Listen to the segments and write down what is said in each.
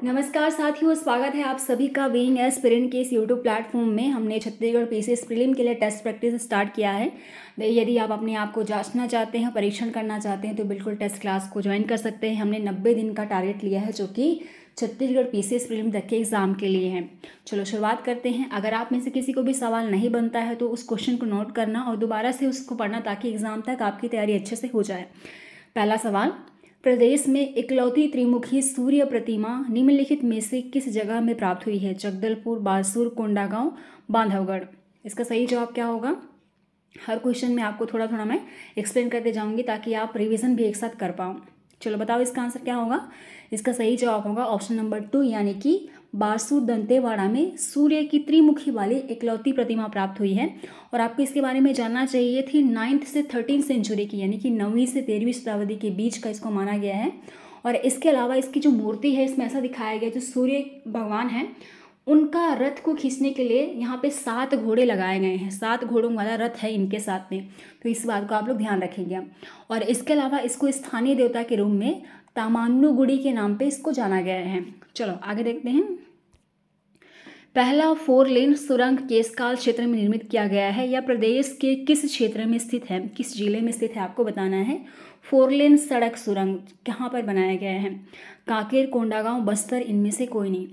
नमस्कार साथियों, स्वागत है आप सभी का बीइंग एस्पिरेंट के इस यूट्यूब प्लेटफॉर्म में। हमने छत्तीसगढ़ पीसीएस प्रीलिम के लिए टेस्ट प्रैक्टिस स्टार्ट किया है। यदि आप अपने आप को जांचना चाहते हैं, परीक्षण करना चाहते हैं तो बिल्कुल टेस्ट क्लास को ज्वाइन कर सकते हैं। हमने 90 दिन का टारगेट लिया है जो कि छत्तीसगढ़ पीसीएस प्रीलिम तक के एग्ज़ाम के लिए हैं। चलो शुरुआत करते हैं। अगर आप में से किसी को भी सवाल नहीं बनता है तो उस क्वेश्चन को नोट करना और दोबारा से उसको पढ़ना ताकि एग्ज़ाम तक आपकी तैयारी अच्छे से हो जाए। पहला सवाल, प्रदेश में इकलौती त्रिमुखी सूर्य प्रतिमा निम्नलिखित में से किस जगह में प्राप्त हुई है? जगदलपुर, बारसूर, कोंडागांव, बांधवगढ़। इसका सही जवाब क्या होगा? हर क्वेश्चन में आपको थोड़ा थोड़ा मैं एक्सप्लेन करते जाऊंगी ताकि आप रिवीजन भी एक साथ कर पाओ। चलो बताओ इसका आंसर क्या होगा। इसका सही जवाब होगा ऑप्शन नंबर 2 यानी कि बारसूर दंतेवाड़ा में सूर्य की त्रिमुखी वाली इकलौती प्रतिमा प्राप्त हुई है। और आपको इसके बारे में जानना चाहिए थी 9th से 13th सेंचुरी की, यानी कि 9वीं से 13वीं शताब्दी के बीच का इसको माना गया है। और इसके अलावा इसकी जो मूर्ति है इसमें ऐसा दिखाया गया जो सूर्य भगवान हैं उनका रथ को खींचने के लिए यहाँ पे 7 घोड़े लगाए गए हैं। 7 घोड़ों वाला रथ है इनके साथ में, तो इस बात को आप लोग ध्यान रखेंगे। और इसके अलावा इसको स्थानीय देवता के रूप में तामान्नुगुड़ी के नाम पे इसको जाना गया है। चलो आगे देखते हैं। पहला 4 लेन सुरंग केशकाल क्षेत्र में निर्मित किया गया है या प्रदेश के किस क्षेत्र में स्थित है, किस जिले में स्थित है, आपको बताना है। 4 लेन सड़क सुरंग कहाँ पर बनाया गया है? कांकेर, कोंडागांव, बस्तर, इनमें से कोई नहीं।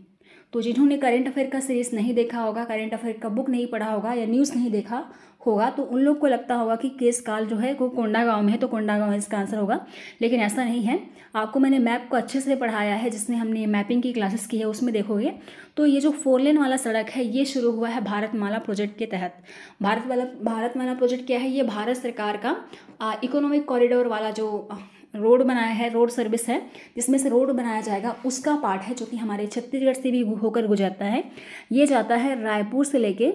तो जिन्होंने करंट अफेयर का सीरीज नहीं देखा होगा, करंट अफेयर का बुक नहीं पढ़ा होगा या न्यूज़ नहीं देखा होगा तो उन लोग को लगता होगा कि केशकाल जो है वो कोंडागांव में है, तो कोंडागांव इसका आंसर होगा। लेकिन ऐसा नहीं है। आपको मैंने मैप को अच्छे से पढ़ाया है, जिसमें हमने मैपिंग की क्लासेस की है उसमें देखोगे तो ये जो 4 लेन वाला सड़क है ये शुरू हुआ है भारतमाला प्रोजेक्ट के तहत। भारतमाला प्रोजेक्ट क्या है? ये भारत सरकार का इकोनॉमिक कॉरिडोर वाला जो रोड बनाया है, रोड सर्विस है जिसमें से रोड बनाया जाएगा उसका पार्ट है जो कि हमारे छत्तीसगढ़ से भी होकर गुजरता है। ये जाता है रायपुर से लेके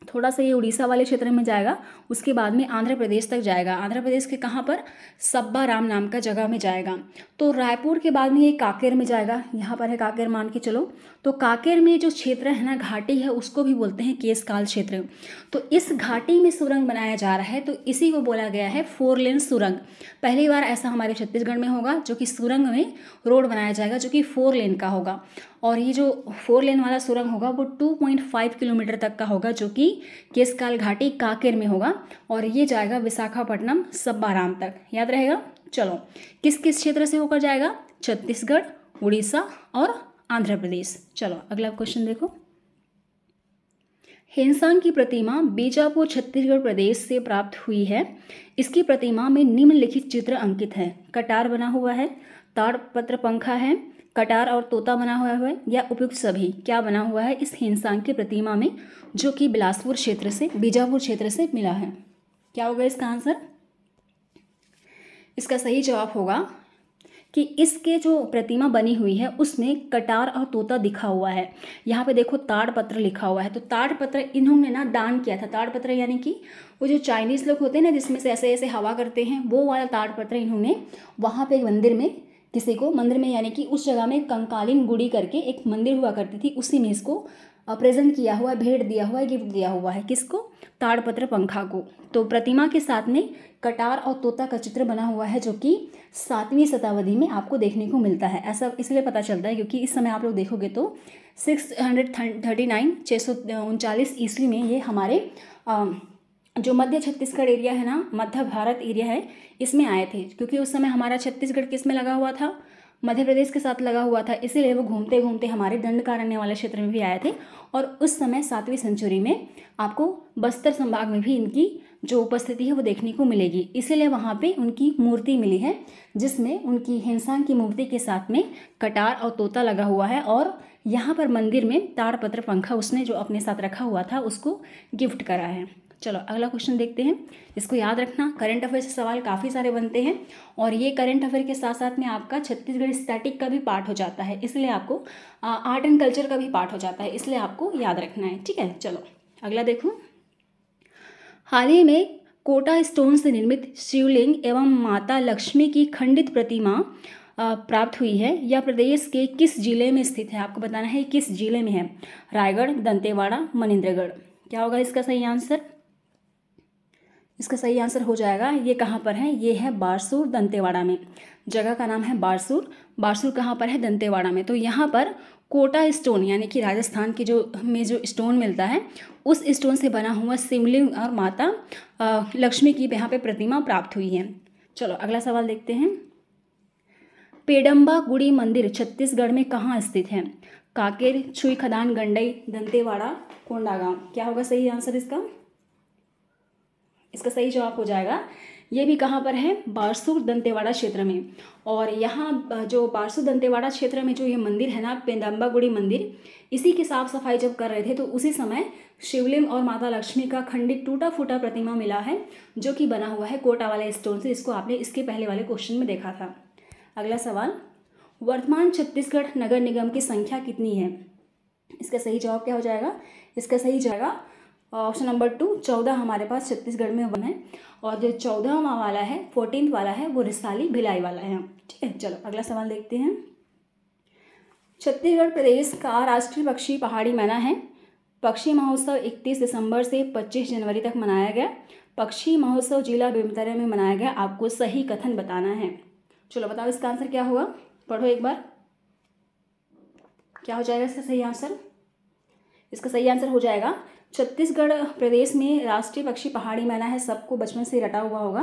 थोड़ा सा ये उड़ीसा वाले क्षेत्र में जाएगा, उसके बाद में आंध्र प्रदेश तक जाएगा। आंध्र प्रदेश के कहाँ पर? सब्बा राम नाम का जगह में जाएगा। तो रायपुर के बाद में ये कांकेर में जाएगा, यहाँ पर है कांकेर मान के चलो। तो कांकेर में जो क्षेत्र है ना, घाटी है, उसको भी बोलते हैं केशकाल क्षेत्र। तो इस घाटी में सुरंग बनाया जा रहा है तो इसी को बोला गया है 4 लेन सुरंग। पहली बार ऐसा हमारे छत्तीसगढ़ में होगा जो कि सुरंग में रोड बनाया जाएगा जो कि 4 लेन का होगा। और ये जो 4 लेन वाला सुरंग होगा वो 2.5 किलोमीटर तक का होगा जो कि केशकाल घाटी कांकेर में होगा। और ये जाएगा विशाखापट्टनम सब्बाराम तक, याद रहेगा। चलो किस किस क्षेत्र से होकर जाएगा? छत्तीसगढ़, उड़ीसा और आंध्र प्रदेश। चलो अगला क्वेश्चन देखो। हेनसांग की प्रतिमा बीजापुर छत्तीसगढ़ प्रदेश से प्राप्त हुई है। इसकी प्रतिमा में निम्नलिखित चित्र अंकित है। कटार बना हुआ है, ताड़पत्र पंखा है, कटार और तोता बना हुआ है या उपयुक्त सभी। क्या बना हुआ है इस हेनसांग की प्रतिमा में जो कि बिलासपुर क्षेत्र से, बीजापुर क्षेत्र से मिला है? क्या होगा इसका आंसर? इसका सही जवाब होगा कि इसके जो प्रतिमा बनी हुई है उसमें कटार और तोता दिखा हुआ है। यहाँ पे देखो ताड़पत्र लिखा हुआ है, तो ताड़पत्र इन्होंने ना दान किया था। ताड़पत्र यानी कि वो जो चाइनीज़ लोग होते हैं ना जिसमें से ऐसे ऐसे हवा करते हैं, वो वाला ताड़पत्र इन्होंने वहाँ पे एक मंदिर में किसी को, मंदिर में यानी कि उस जगह में कंकालीन गुड़ी करके एक मंदिर हुआ करती थी, उसी में इसको प्रेजेंट किया हुआ है, भेंट दिया हुआ है, गिफ्ट दिया हुआ है। किसको? ताड़पत्र पंखा को। तो प्रतिमा के साथ में कटार और तोता का चित्र बना हुआ है जो कि 7वीं शताब्दी में आपको देखने को मिलता है। ऐसा इसलिए पता चलता है क्योंकि इस समय आप लोग देखोगे तो 639 ईस्वी में ये हमारे जो मध्य छत्तीसगढ़ एरिया है ना, मध्य भारत एरिया है, इसमें आए थे। क्योंकि उस समय हमारा छत्तीसगढ़ किस में लगा हुआ था? मध्य प्रदेश के साथ लगा हुआ था, इसीलिए वो घूमते घूमते हमारे दंडकारण्य वाले क्षेत्र में भी आए थे। और उस समय 7वीं सेंचुरी में आपको बस्तर संभाग में भी इनकी जो उपस्थिति है वो देखने को मिलेगी, इसीलिए वहाँ पे उनकी मूर्ति मिली है जिसमें उनकी हेनसांग की मूर्ति के साथ में कटार और तोता लगा हुआ है। और यहाँ पर मंदिर में ताड़पत्र पंखा उसने जो अपने साथ रखा हुआ था उसको गिफ्ट करा है। चलो अगला क्वेश्चन देखते हैं। इसको याद रखना, करंट अफेयर से सवाल काफ़ी सारे बनते हैं और ये करंट अफेयर के साथ साथ में आपका छत्तीसगढ़ स्टैटिक का भी पार्ट हो जाता है, इसलिए आपको आर्ट एंड कल्चर का भी पार्ट हो जाता है, इसलिए आपको याद रखना है। ठीक है, चलो अगला देखो। हाल ही में कोटा स्टोन से निर्मित शिवलिंग एवं माता लक्ष्मी की खंडित प्रतिमा प्राप्त हुई है या प्रदेश के किस जिले में स्थित है? आपको बताना है किस जिले में है। रायगढ़, दंतेवाड़ा, मनेन्द्रगढ़। क्या होगा इसका सही आंसर? इसका सही आंसर हो जाएगा, ये कहाँ पर है, ये है बारसूर दंतेवाड़ा में। जगह का नाम है बारसूर। बारसूर कहाँ पर है, दंतेवाड़ा में। तो यहाँ पर कोटा स्टोन यानी कि राजस्थान की जो स्टोन मिलता है उस स्टोन से बना हुआ शिवलिंग और माता लक्ष्मी की यहाँ पे प्रतिमा प्राप्त हुई है। चलो अगला सवाल देखते हैं। पेडम्बा गुड़ी मंदिर छत्तीसगढ़ में कहाँ स्थित है? कांकेर, छुई खदान, गंडई, दंतेवाड़ा, कोंडागांव। क्या होगा सही आंसर इसका? इसका सही जवाब हो जाएगा, ये भी कहाँ पर है, बारसूर दंतेवाड़ा क्षेत्र में। और यहाँ जो बारसूर दंतेवाड़ा क्षेत्र में जो ये मंदिर है ना, पेडम्बा गुड़ी मंदिर, इसी की साफ सफाई जब कर रहे थे तो उसी समय शिवलिंग और माता लक्ष्मी का खंडित टूटा फूटा प्रतिमा मिला है, जो कि बना हुआ है कोटा वाले स्टोन से। इसको आपने इसके पहले वाले क्वेश्चन में देखा था। अगला सवाल, वर्तमान छत्तीसगढ़ नगर निगम की संख्या कितनी है? इसका सही जवाब क्या हो जाएगा? इसका सही जाएगा ऑप्शन नंबर 2, 14 हमारे पास छत्तीसगढ़ में वन है। और जो 14वां वाला है, 14th वाला है, वो रिसाली भिलाई वाला है। ठीक है, चलो अगला सवाल देखते हैं। छत्तीसगढ़ प्रदेश का राष्ट्रीय पक्षी पहाड़ी मैना है। पक्षी महोत्सव 31 दिसंबर से 25 जनवरी तक मनाया गया। पक्षी महोत्सव जिला बेमेतरा में मनाया गया। आपको सही कथन बताना है। चलो बताओ इसका आंसर क्या होगा, पढ़ो एक बार, क्या हो जाएगा इसका सही आंसर? इसका सही आंसर हो जाएगा, छत्तीसगढ़ प्रदेश में राष्ट्रीय पक्षी पहाड़ी मैना है। सबको बचपन से रटा हुआ होगा।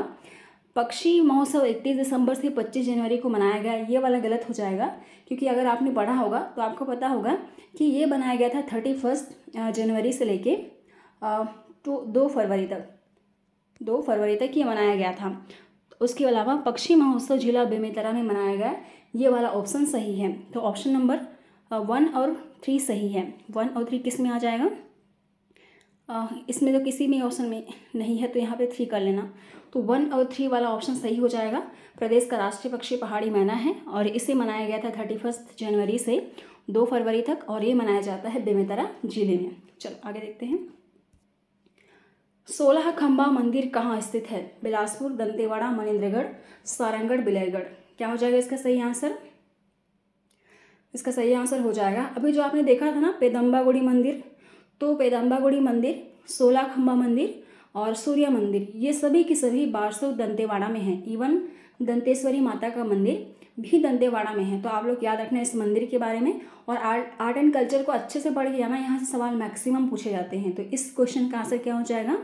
पक्षी महोत्सव 31 दिसंबर से 25 जनवरी को मनाया गया, ये वाला गलत हो जाएगा, क्योंकि अगर आपने पढ़ा होगा तो आपको पता होगा कि ये बनाया गया था 31 जनवरी से लेके 2 फरवरी तक ये मनाया गया था। उसके अलावा पक्षी महोत्सव जिला बेमेतरा में मनाया गया, ये वाला ऑप्शन सही है। तो ऑप्शन नंबर 1 और 3 सही है। 1 और 3 किस में आ जाएगा? इसमें तो किसी भी ऑप्शन में नहीं है, तो यहाँ पे 3 कर लेना। तो 1 और 3 वाला ऑप्शन सही हो जाएगा। प्रदेश का राष्ट्रीय पक्षी पहाड़ी मैना है और इसे मनाया गया था 31 जनवरी से 2 फरवरी तक, और ये मनाया जाता है बेमेतरा जिले में। चलो आगे देखते हैं। 16 खंबा मंदिर कहाँ स्थित है? बिलासपुर, दंतेवाड़ा, मनेन्द्रगढ़, सारंगढ़, बिलाईगढ़। क्या हो जाएगा इसका सही आंसर? इसका सही आंसर हो जाएगा, अभी जो आपने देखा था ना पेदम्बा गुड़ी मंदिर, तो पेदम्बा गुड़ी मंदिर, 16 खंबा मंदिर और सूर्य मंदिर, ये सभी की सभी बारसूर दंतेवाड़ा में है। इवन दंतेश्वरी माता का मंदिर भी दंतेवाड़ा में है। तो आप लोग याद रखना इस मंदिर के बारे में, और आर्ट एंड कल्चर को अच्छे से पढ़ के जाना, यहाँ से सवाल मैक्सिमम पूछे जाते हैं। तो इस क्वेश्चन का आंसर क्या हो जाएगा?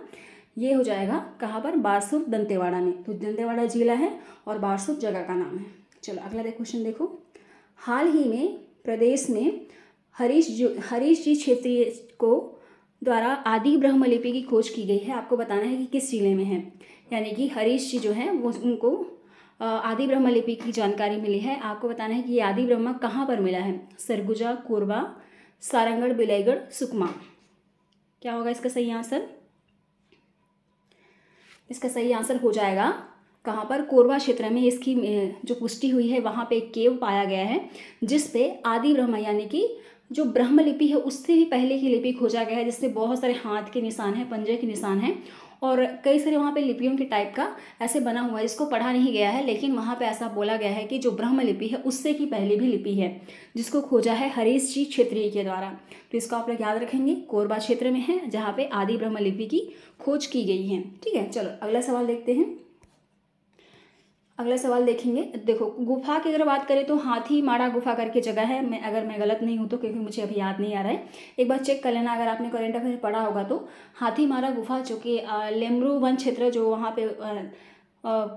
ये हो जाएगा कहाँ पर? बारसूर दंतेवाड़ा में। तो दंतेवाड़ा जिला है और बारसूर जगह का नाम है। चलो अगला क्वेश्चन देखो। हाल ही में प्रदेश में हरीश जी क्षेत्रीय को द्वारा आदि ब्रह्म लिपि की खोज की गई है। आपको बताना है कि किस जिले में है। यानी कि हरीश जी जो है वो उनको आदि ब्रह्म लिपि की जानकारी मिली है। आपको बताना है कि ये आदि ब्रह्म कहाँ पर मिला है? सरगुजा, कोरबा, सारंगढ़, बिलाईगढ़, सुकमा। क्या होगा इसका सही आंसर? इसका सही आंसर हो जाएगा कहाँ पर? कोरबा क्षेत्र में इसकी जो पुष्टि हुई है, वहाँ पे एक केव पाया गया है जिस पे आदि ब्रह्म यानी कि जो ब्रह्म लिपि है उससे भी पहले की लिपि खोजा गया है, जिसमें बहुत सारे हाथ के निशान हैं, पंजे के निशान हैं, और कई सारे वहाँ पे लिपियों के टाइप का ऐसे बना हुआ है। इसको पढ़ा नहीं गया है, लेकिन वहाँ पे ऐसा बोला गया है कि जो ब्रह्म लिपि है उससे की पहले भी लिपि है, जिसको खोजा है हरीश जी क्षेत्रीय के द्वारा। तो इसको आप लोग याद रखेंगे, कोरबा क्षेत्र में है जहाँ पे आदि ब्रह्म लिपि की खोज की गई है। ठीक है, चलो अगला सवाल देखते हैं। अगला सवाल देखेंगे। देखो, गुफा की अगर बात करें तो हाथी माड़ा गुफा करके जगह है। अगर मैं गलत नहीं हूँ तो, क्योंकि मुझे अभी याद नहीं आ रहा है, एक बार चेक कर लेना। अगर आपने करेंट अफेयर पढ़ा होगा तो हाथी माड़ा गुफा जो कि लेमरू वन क्षेत्र जो वहाँ पे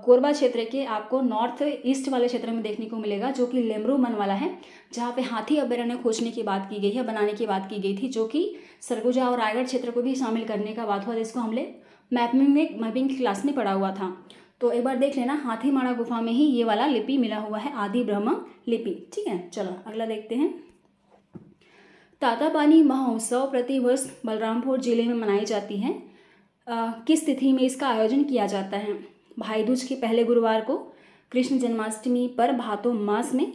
कोरबा क्षेत्र के आपको नॉर्थ ईस्ट वाले क्षेत्र में देखने को मिलेगा, जो कि लेमरू वन वाला है, जहाँ पे हाथी अभ्यारण्य खोजने की बात की गई है, बनाने की बात की गई थी, जो कि सरगुजा और रायगढ़ क्षेत्र को भी शामिल करने का बात हुआ। जिसको हमने मैपिंग की क्लास में पढ़ा हुआ था। तो एक बार देख लेना, हाथी माड़ा गुफा में ही ये वाला लिपि मिला हुआ है, आदि ब्रह्म लिपि। ठीक है, चलो अगला देखते हैं। तातापानी महोत्सव प्रतिवर्ष बलरामपुर जिले में मनाई जाती है। किस तिथि में इसका आयोजन किया जाता है? भाई दूज के पहले गुरुवार को, कृष्ण जन्माष्टमी पर भादो मास में,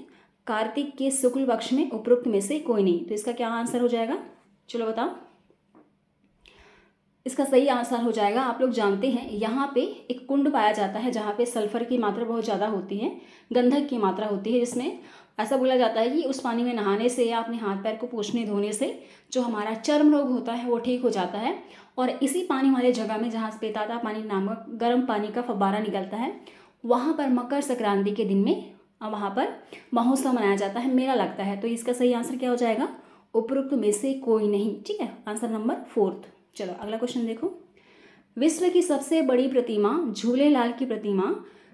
कार्तिक के शुक्ल पक्ष में, उपरोक्त में से कोई नहीं। तो इसका क्या आंसर हो जाएगा? चलो बताओ। इसका सही आंसर हो जाएगा, आप लोग जानते हैं यहाँ पे एक कुंड पाया जाता है जहाँ पे सल्फर की मात्रा बहुत ज़्यादा होती है, गंधक की मात्रा होती है, जिसमें ऐसा बोला जाता है कि उस पानी में नहाने से या अपने हाथ पैर को पोंछने धोने से जो हमारा चर्म रोग होता है वो ठीक हो जाता है। और इसी पानी वाले जगह में जहाँ से बेताता पानी नामक गर्म पानी का फव्वारा निकलता है, वहाँ पर मकर संक्रांति के दिन में वहाँ पर महोत्सव मनाया जाता है, मेला लगता है। तो इसका सही आंसर क्या हो जाएगा? उपरोक्त में से कोई नहीं। ठीक है, आंसर नंबर 4। चलो अगला क्वेश्चन देखो। विश्व की सबसे बड़ी प्रतिमा झूलेलाल की प्रतिमा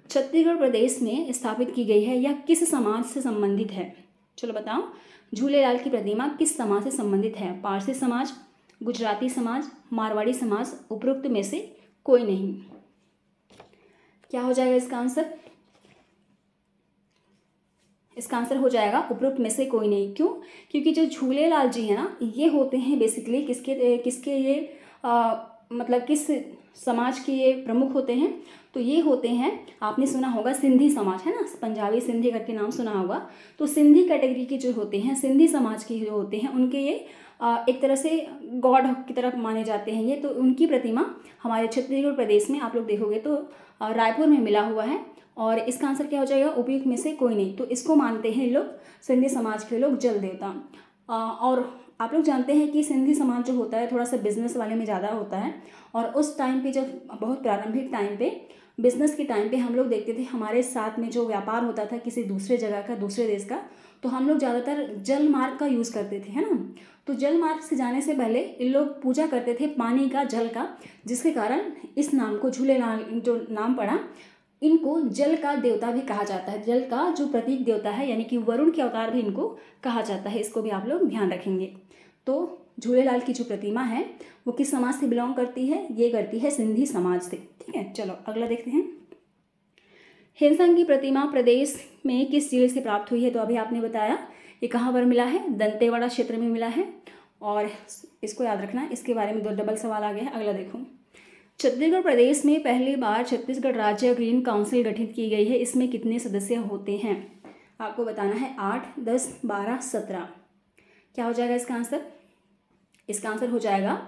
छत्तीसगढ़ प्रदेश में स्थापित की गई है, यह किस समाज से संबंधित है? चलो बताओ, झूलेलाल की प्रतिमा किस समाज से संबंधित है? पारसी समाज, गुजराती समाज, मारवाड़ी समाज, उपरोक्त में से कोई नहीं। क्या हो जाएगा इसका आंसर? इसका आंसर हो जाएगा उपरोक्त में से कोई नहीं। क्यों? क्योंकि जो झूलेलाल जी हैं ना, ये होते हैं बेसिकली किसके ये मतलब किस समाज के ये प्रमुख होते हैं? तो ये होते हैं, आपने सुना होगा सिंधी समाज, है ना, पंजाबी सिंधी करके नाम सुना होगा। तो सिंधी कैटेगरी के जो होते हैं, सिंधी समाज के जो होते हैं, उनके ये एक तरह से गॉड की तरफ माने जाते हैं ये। तो उनकी प्रतिमा हमारे छत्तीसगढ़ प्रदेश में आप लोग देखोगे तो रायपुर में मिला हुआ है। और इसका आंसर क्या हो जाएगा? उपयुक्त में से कोई नहीं। तो इसको मानते हैं लोग, सिंधी समाज के लोग, जल देवता। और आप लोग जानते हैं कि सिंधी समाज जो होता है थोड़ा सा बिजनेस वाले में ज़्यादा होता है। और उस टाइम पे जब बहुत प्रारंभिक टाइम पे बिजनेस के टाइम पे हम लोग देखते थे हमारे साथ में जो व्यापार होता था किसी दूसरे जगह का, दूसरे देश का, तो हम लोग ज़्यादातर जल मार्ग का यूज़ करते थे, है ना। तो जल मार्ग से जाने से पहले इन लोग पूजा करते थे पानी का, जल का, जिसके कारण इस नाम को झूलेलाल जो नाम पड़ा, इनको जल का देवता भी कहा जाता है। जल का जो प्रतीक देवता है, यानी कि वरुण के अवतार भी इनको कहा जाता है। इसको भी आप लोग ध्यान रखेंगे। तो झूलेलाल की जो प्रतिमा है वो किस समाज से बिलोंग करती है? ये करती है सिंधी समाज से। ठीक है, चलो अगला देखते हैं। हिमसंग की प्रतिमा प्रदेश में किस जिले से प्राप्त हुई है? तो अभी आपने बताया ये कहाँ पर मिला है? दंतेवाड़ा क्षेत्र में मिला है। और इसको याद रखना, इसके बारे में 2 डबल सवाल आ गया है। अगला देखो, छत्तीसगढ़ प्रदेश में पहली बार छत्तीसगढ़ राज्य ग्रीन काउंसिल गठित की गई है, इसमें कितने सदस्य होते हैं? आपको बताना है 8, 10, 12, 17। क्या हो जाएगा इसका आंसर? इसका आंसर हो जाएगा,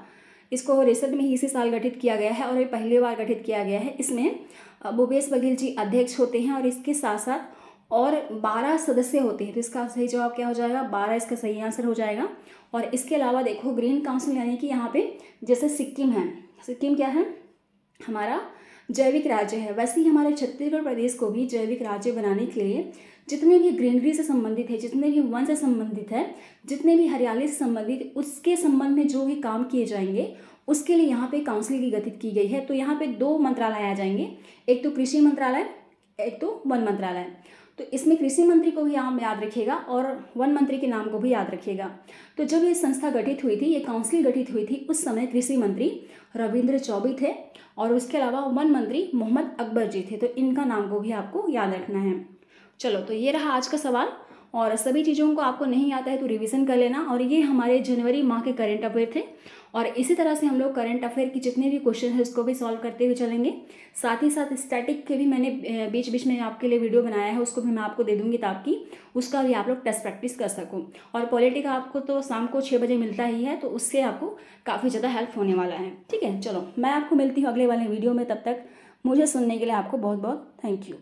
इसको रिसेंट में ही इसी साल गठित किया गया है और ये पहली बार गठित किया गया है। इसमें भूपेश बघेल जी अध्यक्ष होते हैं और इसके साथ साथ और 12 सदस्य होते हैं। तो इसका सही जवाब क्या हो जाएगा? 12 इसका सही आंसर हो जाएगा। और इसके अलावा देखो, ग्रीन काउंसिल यानी कि यहाँ पे जैसे सिक्किम है, सिक्किम क्या है? हमारा जैविक राज्य है। वैसे ही हमारे छत्तीसगढ़ प्रदेश को भी जैविक राज्य बनाने के लिए जितने भी ग्रीनरी से संबंधित है, जितने भी वन से संबंधित है, जितने भी हरियाली से संबंधित, उसके संबंध में जो भी काम किए जाएंगे उसके लिए यहाँ पे काउंसिल की गठित की गई है। तो यहाँ पे 2 मंत्रालय आ जाएंगे, एक तो कृषि मंत्रालय, एक तो वन मंत्रालय। तो इसमें कृषि मंत्री को भी आप याद रखिएगा और वन मंत्री के नाम को भी याद रखिएगा। तो जब ये संस्था गठित हुई थी, ये काउंसिल गठित हुई थी, उस समय कृषि मंत्री रविंद्र चौबे थे और उसके अलावा वन मंत्री मोहम्मद अकबर जी थे। तो इनका नाम को भी आपको याद रखना है। चलो, तो ये रहा आज का सवाल। और सभी चीज़ों को आपको नहीं आता है तो रिवीजन कर लेना। और ये हमारे जनवरी माह के करंट अफेयर थे और इसी तरह से हम लोग करंट अफेयर की जितने भी क्वेश्चन है उसको भी सॉल्व करते हुए चलेंगे। साथ ही साथ स्टैटिक के भी मैंने बीच बीच में आपके लिए वीडियो बनाया है, उसको भी मैं आपको दे दूंगी ताकि उसका भी आप लोग टेस्ट प्रैक्टिस कर सको। और पॉलिटी का आपको तो शाम को 6 बजे मिलता ही है, तो उससे आपको काफ़ी ज़्यादा हेल्प होने वाला है। ठीक है, चलो मैं आपको मिलती हूँ अगले वाले वीडियो में। तब तक मुझे सुनने के लिए आपको बहुत बहुत थैंक यू।